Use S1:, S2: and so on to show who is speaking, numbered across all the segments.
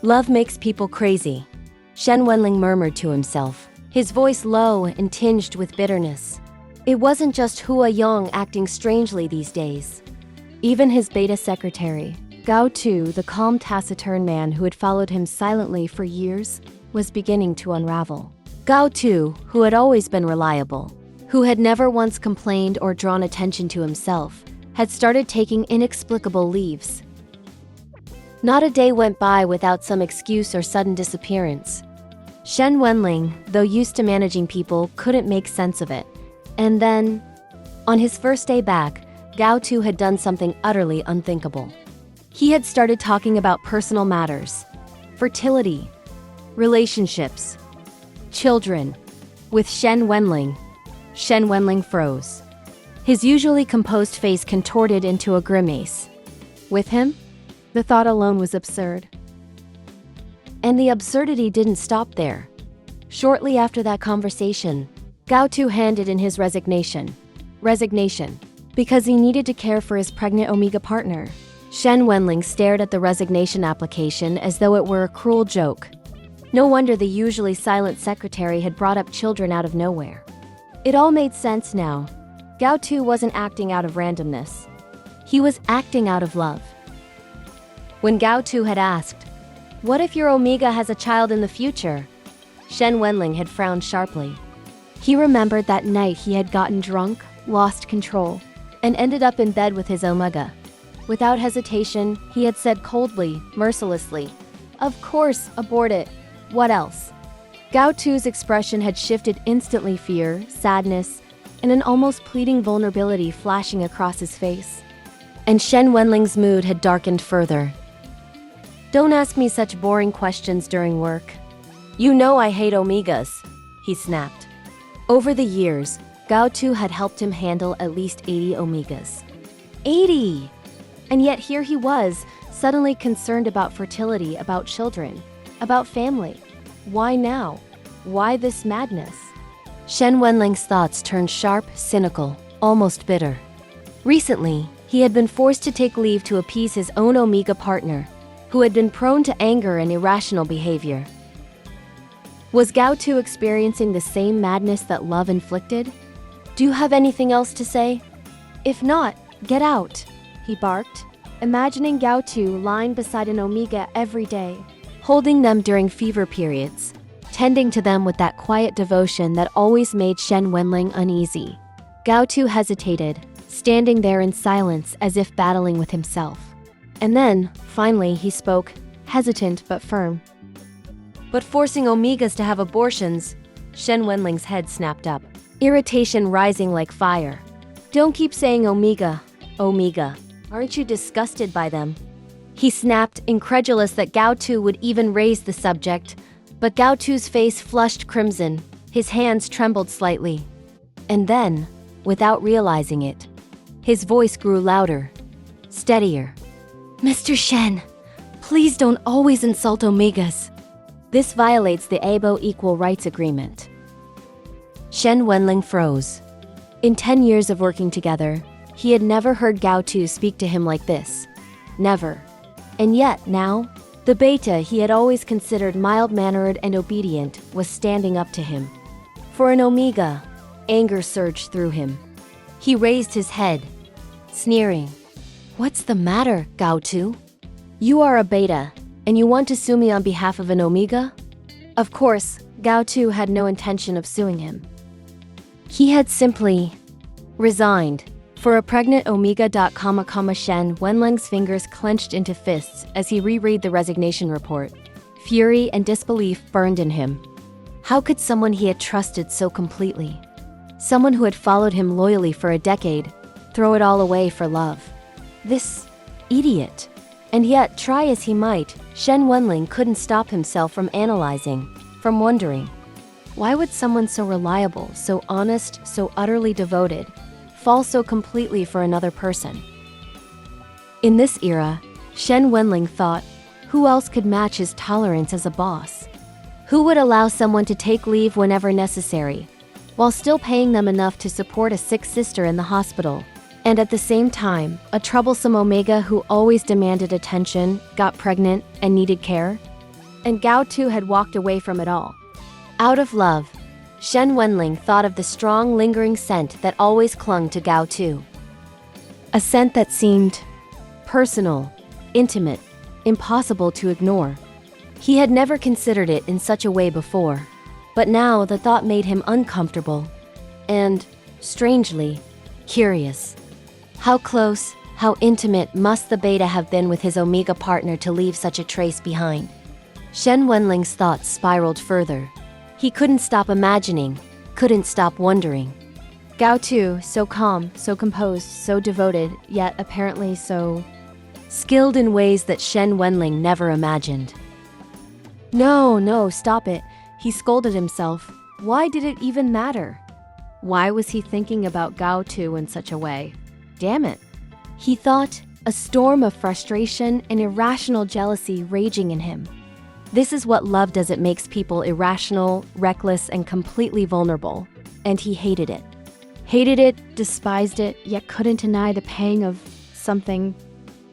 S1: Love makes people crazy, Shen Wenlang murmured to himself, his voice low and tinged with bitterness. It wasn't just Hua Yong acting strangely these days. Even his beta secretary, Gao Tu, the calm taciturn man who had followed him silently for years, was beginning to unravel. Gao Tu, who had always been reliable, who had never once complained or drawn attention to himself, had started taking inexplicable leaves. Not a day went by without some excuse or sudden disappearance. Shen Wenlang, though used to managing people, couldn't make sense of it. And then, on his first day back, Gao Tu had done something utterly unthinkable. He had started talking about personal matters, fertility, relationships, children, with Shen Wenlang. Shen Wenlang froze. His usually composed face contorted into a grimace. With him? The thought alone was absurd. And the absurdity didn't stop there. Shortly after that conversation, Gao Tu handed in his resignation. Resignation. Because he needed to care for his pregnant Omega partner. Shen Wenlang stared at the resignation application as though it were a cruel joke. No wonder the usually silent secretary had brought up children out of nowhere. It all made sense now. Gao Tu wasn't acting out of randomness. He was acting out of love. When Gao Tu had asked, "What if your Omega has a child in the future?" Shen Wenlang had frowned sharply. He remembered that night he had gotten drunk, lost control, and ended up in bed with his Omega. Without hesitation, he had said coldly, mercilessly, "Of course, abort it. What else?" Gao Tu's expression had shifted instantly, fear, sadness, and an almost pleading vulnerability flashing across his face. And Shen Wenlang's mood had darkened further. "Don't ask me such boring questions during work. You know I hate Omegas," he snapped. Over the years, Gao Tu had helped him handle at least 80 Omegas. 80! And yet here he was, suddenly concerned about fertility, about children, about family. Why now? Why this madness? Shen Wenlang's thoughts turned sharp, cynical, almost bitter. Recently, he had been forced to take leave to appease his own Omega partner, who had been prone to anger and irrational behavior. Was Gao Tu experiencing the same madness that love inflicted? "Do you have anything else to say? If not, get out," he barked, imagining Gao Tu lying beside an Omega every day, holding them during fever periods, tending to them with that quiet devotion that always made Shen Wenlang uneasy. Gao Tu hesitated, standing there in silence as if battling with himself. And then, finally, he spoke, hesitant but firm. "But forcing Omegas to have abortions," Shen Wenlang's head snapped up, irritation rising like fire. "Don't keep saying Omega, Omega. Aren't you disgusted by them?" He snapped, incredulous that Gao Tu would even raise the subject, but Gao Tu's face flushed crimson, his hands trembled slightly. And then, without realizing it, his voice grew louder, steadier. "Mr. Shen, please don't always insult Omegas. This violates the ABO Equal Rights Agreement." Shen Wenlang froze. In 10 years of working together, he had never heard Gao Tu speak to him like this. Never. And yet, now, the beta he had always considered mild-mannered and obedient was standing up to him. For an Omega, anger surged through him. He raised his head, sneering. "What's the matter, Gao Tu? You are a beta, and you want to sue me on behalf of an Omega?" Of course, Gao Tu had no intention of suing him. He had simply resigned. For a pregnant Omega. Shen Wenlang's fingers clenched into fists as he reread the resignation report. Fury and disbelief burned in him. How could someone he had trusted so completely, someone who had followed him loyally for a decade, throw it all away for love? This idiot. And yet, try as he might, Shen Wenlang couldn't stop himself from analyzing, from wondering. Why would someone so reliable, so honest, so utterly devoted, fall so completely for another person? In this era, Shen Wenlang thought, who else could match his tolerance as a boss? Who would allow someone to take leave whenever necessary, while still paying them enough to support a sick sister in the hospital, and at the same time, a troublesome Omega who always demanded attention, got pregnant, and needed care? and Gao Tu had walked away from it all. Out of love, Shen Wenlang thought of the strong, lingering scent that always clung to Gao Tu. A scent that seemed personal, intimate, impossible to ignore. He had never considered it in such a way before, but now the thought made him uncomfortable and, strangely, curious. How close, how intimate must the beta have been with his Omega partner to leave such a trace behind? Shen Wenling's thoughts spiraled further. He couldn't stop imagining, couldn't stop wondering. Gao Tu, so calm, so composed, so devoted, yet apparently so skilled in ways that Shen Wenlang never imagined. No, stop it, he scolded himself. Why did it even matter? Why was he thinking about Gao Tu in such a way? Damn it. He thought, a storm of frustration and irrational jealousy raging in him. This is what love does. It makes people irrational, reckless, and completely vulnerable. And he hated it. Hated it, despised it, yet couldn't deny the pang of something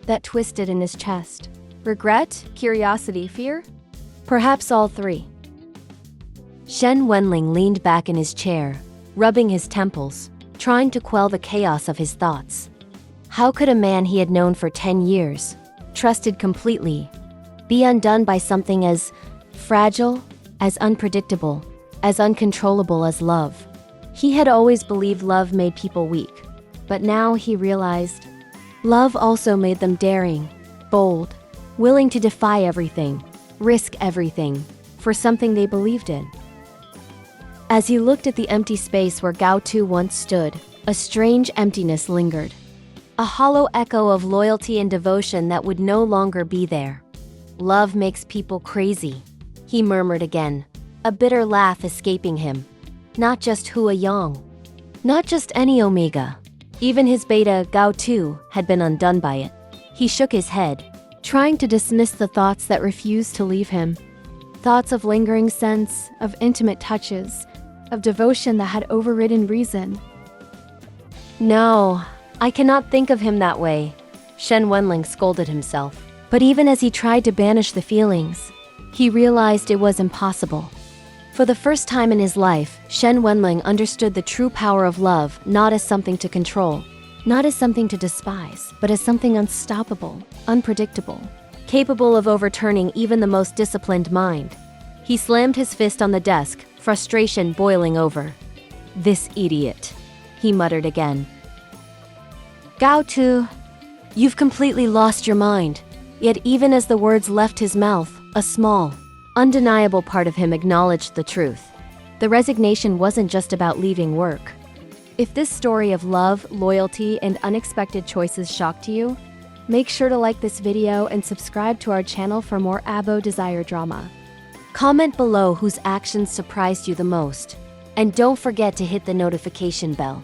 S1: that twisted in his chest. Regret, curiosity, fear? Perhaps all three. Shen Wenlang leaned back in his chair, rubbing his temples, trying to quell the chaos of his thoughts. How could a man he had known for 10 years, trusted completely, be undone by something as fragile, as unpredictable, as uncontrollable as love? He had always believed love made people weak, but now he realized love also made them daring, bold, willing to defy everything, risk everything, for something they believed in. As he looked at the empty space where Gao Tu once stood, a strange emptiness lingered. A hollow echo of loyalty and devotion that would no longer be there. Love makes people crazy, he murmured again, a bitter laugh escaping him. Not just Hua Yang. Not just any Omega. Even his beta, Gao Tu, had been undone by it. He shook his head, trying to dismiss the thoughts that refused to leave him. Thoughts of lingering sense, of intimate touches, of devotion that had overridden reason. No, I cannot think of him that way, Shen Wenlang scolded himself. But even as he tried to banish the feelings, he realized it was impossible. For the first time in his life, Shen Wenlang understood the true power of love not as something to control, not as something to despise, but as something unstoppable, unpredictable, capable of overturning even the most disciplined mind. He slammed his fist on the desk, frustration boiling over. This idiot, he muttered again. Gao Tu, you've completely lost your mind. Yet even as the words left his mouth, a small, undeniable part of him acknowledged the truth. The resignation wasn't just about leaving work. If this story of love, loyalty, and unexpected choices shocked you, make sure to like this video and subscribe to our channel for more ABO Desire drama. Comment below whose actions surprised you the most. And don't forget to hit the notification bell.